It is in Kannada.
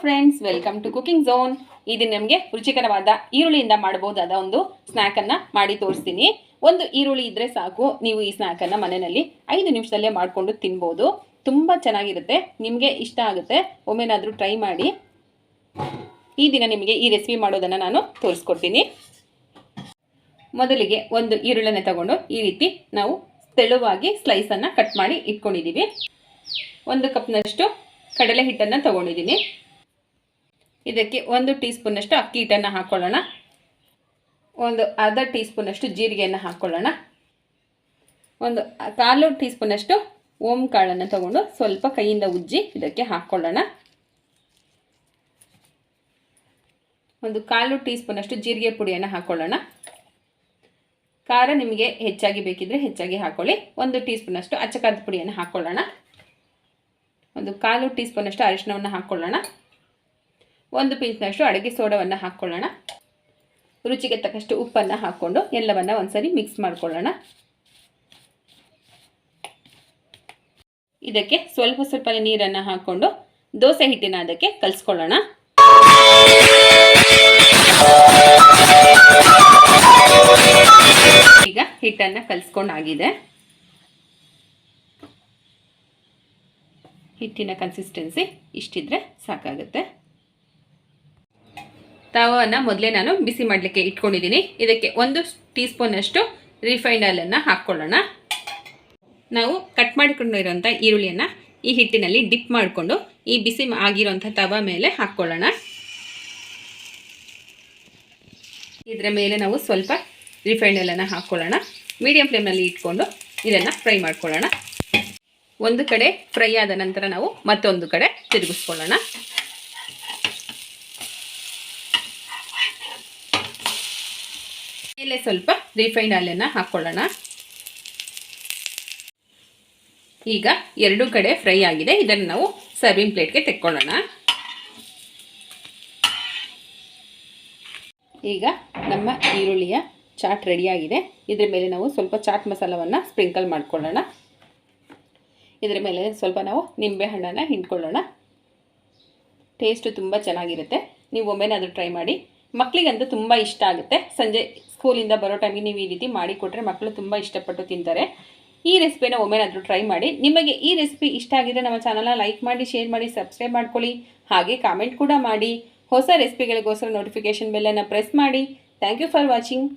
Friends, welcome to cooking zone. ಇದು ನಮಗೆ ರುಚಿಕರವಾದ ಈರುಳ್ಳಿಯಿಂದ ಮಾಡಬಹುದಾದ ಒಂದು ಸ್ನ್ಯಾಕನ್ನು ಮಾಡಿ ತೋರಿಸ್ತೀನಿ. ಒಂದು ಈರುಳ್ಳಿ ಇದ್ದರೆ ಸಾಕು, ನೀವು ಈ ಸ್ನ್ಯಾಕನ್ನು ಮನೆಯಲ್ಲಿ 5 ನಿಮಿಷದಲ್ಲೇ ಮಾಡಿಕೊಂಡು ತಿನ್ಬೋದು. ತುಂಬ ಚೆನ್ನಾಗಿರುತ್ತೆ, ನಿಮಗೆ ಇಷ್ಟ ಆಗುತ್ತೆ. ಒಮ್ಮೆನಾದರೂ ಟ್ರೈ ಮಾಡಿ. ಈ ದಿನ ನಿಮಗೆ ಈ ರೆಸಿಪಿ ಮಾಡೋದನ್ನು ನಾನು ತೋರಿಸ್ಕೊಡ್ತೀನಿ. ಮೊದಲಿಗೆ ಒಂದು ಈರುಳ್ಳಿನ ತಗೊಂಡು ಈ ರೀತಿ ನಾವು ತೆಳುವಾಗಿ ಸ್ಲೈಸನ್ನು ಕಟ್ ಮಾಡಿ ಇಟ್ಕೊಂಡಿದ್ದೀವಿ. 1 ಕಪ್ನಷ್ಟು ಕಡಲೆ ಹಿಟ್ಟನ್ನು ತಗೊಂಡಿದ್ದೀನಿ. ಇದಕ್ಕೆ 1 ಟೀ ಸ್ಪೂನಷ್ಟು ಅಕ್ಕಿ ಹಿಟ್ಟನ್ನು ಹಾಕ್ಕೊಳ್ಳೋಣ. ಒಂದು ಅರ್ಧ ಟೀ ಸ್ಪೂನಷ್ಟು ಜೀರಿಗೆಯನ್ನು ಹಾಕ್ಕೊಳ್ಳೋಣ. ಒಂದು 1/4 ಟೀ ಸ್ಪೂನಷ್ಟು ಓಂ ಕಾಳನ್ನು ತಗೊಂಡು ಸ್ವಲ್ಪ ಕೈಯಿಂದ ಉಜ್ಜಿ ಇದಕ್ಕೆ ಹಾಕ್ಕೊಳ್ಳೋಣ. ಒಂದು 1/4 ಟೀ ಸ್ಪೂನಷ್ಟು ಜೀರಿಗೆ ಪುಡಿಯನ್ನು ಹಾಕ್ಕೊಳ್ಳೋಣ. ಖಾರ ನಿಮಗೆ ಹೆಚ್ಚಾಗಿ ಬೇಕಿದ್ರೆ ಹೆಚ್ಚಾಗಿ ಹಾಕ್ಕೊಳ್ಳಿ. 1 ಟೀ ಸ್ಪೂನಷ್ಟು ಅಚ್ಚ ಖಾರದ ಪುಡಿಯನ್ನು ಹಾಕ್ಕೊಳ್ಳೋಣ. ಒಂದು 1/4 ಟೀ ಸ್ಪೂನಷ್ಟು ಅರಿಶಿನವನ್ನು ಹಾಕ್ಕೊಳ್ಳೋಣ. 1 ಪಿಂಚ್ನಷ್ಟು ಅಡುಗೆ ಸೋಡವನ್ನು ಹಾಕ್ಕೊಳ್ಳೋಣ. ರುಚಿಗೆ ತಕ್ಕಷ್ಟು ಉಪ್ಪನ್ನು ಹಾಕ್ಕೊಂಡು ಎಲ್ಲವನ್ನು ಒಂದ್ಸರಿ ಮಿಕ್ಸ್ ಮಾಡ್ಕೊಳ್ಳೋಣ. ಇದಕ್ಕೆ ಸ್ವಲ್ಪ ನೀರನ್ನು ಹಾಕ್ಕೊಂಡು ದೋಸೆ ಹಿಟ್ಟಿನ ಅದಕ್ಕೆ ಕಲಿಸ್ಕೊಳ್ಳೋಣ. ಈಗ ಹಿಟ್ಟನ್ನು ಕಲಿಸ್ಕೊಂಡಾಗಿದೆ. ಹಿಟ್ಟಿನ ಕನ್ಸಿಸ್ಟೆನ್ಸಿ ಇಷ್ಟಿದ್ರೆ ಸಾಕಾಗುತ್ತೆ. ತವವನ್ನು ಮೊದಲೇ ನಾನು ಬಿಸಿ ಮಾಡಲಿಕ್ಕೆ ಇಟ್ಕೊಂಡಿದ್ದೀನಿ. ಇದಕ್ಕೆ 1 ಟೀ ಸ್ಪೂನಷ್ಟು ರಿಫೈಂಡ್ ಆಯಿಲನ್ನು ಹಾಕ್ಕೊಳ್ಳೋಣ. ನಾವು ಕಟ್ ಮಾಡಿಕೊಂಡಿರೋಂಥ ಈರುಳ್ಳಿಯನ್ನು ಈ ಹಿಟ್ಟಿನಲ್ಲಿ ಡಿಪ್ ಮಾಡಿಕೊಂಡು ಈ ಬಿಸಿ ಆಗಿರೋಂಥ ತವ ಮೇಲೆ ಹಾಕ್ಕೊಳ್ಳೋಣ. ಇದರ ಮೇಲೆ ನಾವು ಸ್ವಲ್ಪ ರಿಫೈಂಡ್ ಆಯಿಲನ್ನು ಹಾಕ್ಕೊಳ್ಳೋಣ. ಮೀಡಿಯಂ ಫ್ಲೇಮ್ನಲ್ಲಿ ಇಟ್ಕೊಂಡು ಇದನ್ನು ಫ್ರೈ ಮಾಡ್ಕೊಳ್ಳೋಣ. ಒಂದು ಕಡೆ ಫ್ರೈ ಆದ ನಂತರ ನಾವು ಮತ್ತೊಂದು ಕಡೆ ತಿರುಗಿಸ್ಕೊಳ್ಳೋಣ. ಮೇಲೆ ಸ್ವಲ್ಪ ರಿಫೈಂಡ್ ಆಯಿಲನ್ನು ಹಾಕ್ಕೊಳ್ಳೋಣ. ಈಗ 2 ಕಡೆ ಫ್ರೈ ಆಗಿದೆ. ಇದನ್ನು ನಾವು ಸರ್ವಿಂಗ್ ಪ್ಲೇಟ್ಗೆ ತೆಕ್ಕೊಳ್ಳೋಣ. ಈಗ ನಮ್ಮ ಈರುಳ್ಳಿಯ ಚಾಟ್ ರೆಡಿಯಾಗಿದೆ. ಇದರ ಮೇಲೆ ನಾವು ಸ್ವಲ್ಪ ಚಾಟ್ ಮಸಾಲವನ್ನು ಸ್ಪ್ರಿಂಕಲ್ ಮಾಡ್ಕೊಳ್ಳೋಣ. ಇದರ ಮೇಲೆ ಸ್ವಲ್ಪ ನಾವು ನಿಂಬೆ ಹಣ್ಣನ್ನು ಹಿಂಡ್ಕೊಳ್ಳೋಣ. ಟೇಸ್ಟು ತುಂಬ ಚೆನ್ನಾಗಿರುತ್ತೆ. ನೀವು ಒಮ್ಮೆನಾದರೂ ಟ್ರೈ ಮಾಡಿ. ಮಕ್ಕಳಿಗಂತೂ ತುಂಬ ಇಷ್ಟ ಆಗುತ್ತೆ. ಸಂಜೆ ಸ್ಕೂಲಿಂದ ಬರೋ ಟೈಮಿಗೆ ನೀವು ಈ ರೀತಿ ಮಾಡಿಕೊಟ್ರೆ ಮಕ್ಕಳು ತುಂಬ ಇಷ್ಟಪಟ್ಟು ತಿಂತಾರೆ. ಈ ರೆಸಿಪಿನ ಒಮ್ಮೆನಾದರೂ ಟ್ರೈ ಮಾಡಿ. ನಿಮಗೆ ಈ ರೆಸಿಪಿ ಇಷ್ಟ ಆಗಿದ್ರೆ ನಮ್ಮ ಚಾನಲ್ನ ಲೈಕ್ ಮಾಡಿ, ಶೇರ್ ಮಾಡಿ, ಸಬ್ಸ್ಕ್ರೈಬ್ ಮಾಡ್ಕೊಳ್ಳಿ. ಹಾಗೆ ಕಾಮೆಂಟ್ ಕೂಡ ಮಾಡಿ. ಹೊಸ ರೆಸಿಪಿಗಳಿಗೋಸ್ಕರ ನೋಟಿಫಿಕೇಷನ್ ಬೆಲ್ಲನ್ನು ಪ್ರೆಸ್ ಮಾಡಿ. Thank you for watching.